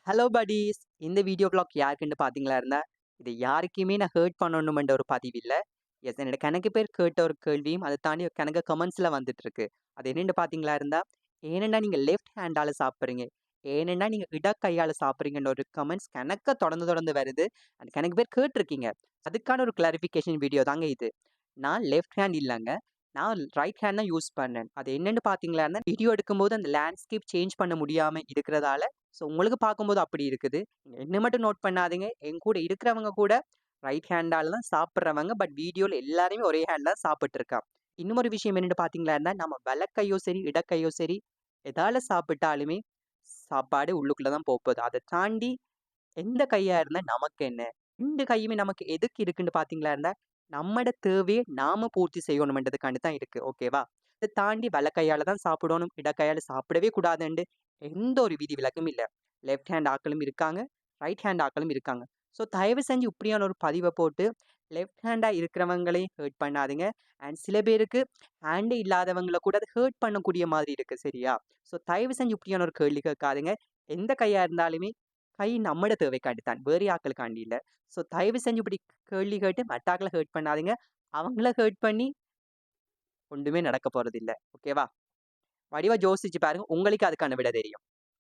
Hello படீஸ்! இந்த video vlog யாருக்குன்னு பார்த்தீங்களா இருந்தா, இது யாருக்குமே நான் ஹர்ட் பண்ணணுமென்ற ஒரு பதிவு இல்ல. எஸ் என்னோட கணக்கு பேர் கேட்ட ஒரு கேள்வியும், அத தாண்டி கணக்கு கமெண்ட்ஸ்ல வந்துட்டுருக்கு. அது என்னன்னு பார்த்தீங்களா இருந்தா, "ஏனண்டா நீங்க லெஃப்ட் ஹேண்டால சாப்பிடுறீங்க? ஏனண்டா நீங்க இடக்கையால சாப்பிடுறீங்கன்ற" ஒரு கமெண்ட்ஸ் கணக்கா தொடர்ந்து தொடர்ந்து வருது. அந்த கணக்கு பேர் கேட்டுருக்கீங்க. அதுக்கான ஒரு கிளாரிஃபிகேஷன் வீடியோ தாங்க இது. நான் லெஃப்ட் ஹேண்ட் இல்லங்க. நான் ரைட் ஹேண்ட் தான் யூஸ் பண்ணேன். அது என்னன்னு பார்த்தீங்களான்னா, வீடியோ எடுக்கும்போது அந்த லேண்ட்ஸ்கேப் சேஞ்ச் பண்ண முடியாம இருக்கிறதால, ஸோ உங்களுக்கு பார்க்கும்போது அப்படி இருக்குது. என்ன மட்டும் நோட் பண்ணாதீங்க. என் கூட இருக்கிறவங்க கூட ரைட் ஹேண்டால தான் சாப்பிடுறவங்க. பட் வீடியோல எல்லாருமே ஒரே ஹேண்ட்ல தான் சாப்பிட்டு இருக்கான். இன்னும் ஒரு விஷயம் என்னன்னு பார்த்தீங்களான்னா, நம்ம வலக்கையோ சரி, இடக்கையோ சரி, எதால சாப்பிட்டாலுமே சாப்பாடு உள்ளுக்குள்ள தான் போப்போது. அத தாண்டி எந்த கையா இருந்தா நமக்கு என்ன? 2 கையுமே நமக்கு எதுக்கு இருக்குன்னு பார்த்தீங்களா இருந்தா, நம்மட தேவைய நாம பூர்த்தி செய்யணும்ன்றதுக்காண்டி தான் இருக்கு. ஓகேவா? இத தாண்டி வலக்கையால தான் சாப்பிடணும், இடக்கையால சாப்பிடவே கூடாதுன்டு எந்த ஒரு விதிவிலக்கும் இல்ல. லெஃப்ட் ஹேண்ட் ஆட்களும் இருக்காங்க, ரைட் ஹேண்ட் ஆட்களும் இருக்காங்க. ஸோ தயவு செஞ்சு இப்படியான ஒரு பதிவ போட்டு, லெஃப்ட் ஹேண்டா இருக்கிறவங்களையும் ஹர்ட் பண்ணாதீங்க. அண்ட் சில பேருக்கு ஹேண்டே இல்லாதவங்கள கூட அது ஹர்ட் பண்ணக்கூடிய மாதிரி இருக்கு. சரியா? ஸோ தயவு செஞ்சு இப்படியான ஒரு கேள்வி கேட்காதீங்க. எந்த கையா இருந்தாலுமே கை நம்மட தேவைக்காண்டி தான். வேறு ஆக்களுக்காண்டி இல்ல. ஸோ தயவு செஞ்சு இப்படி கேள்வி கேட்டு மத்தாக்கள ஹர்ட் பண்ணாதீங்க. அவங்கள ஹர்ட் பண்ணி ஒண்ணுமே நடக்க போறதில்ல. ஓகேவா? வடிவா யோசிச்சு பாருங்க. உங்களுக்கு அதுக்கான விடை தெரியும்.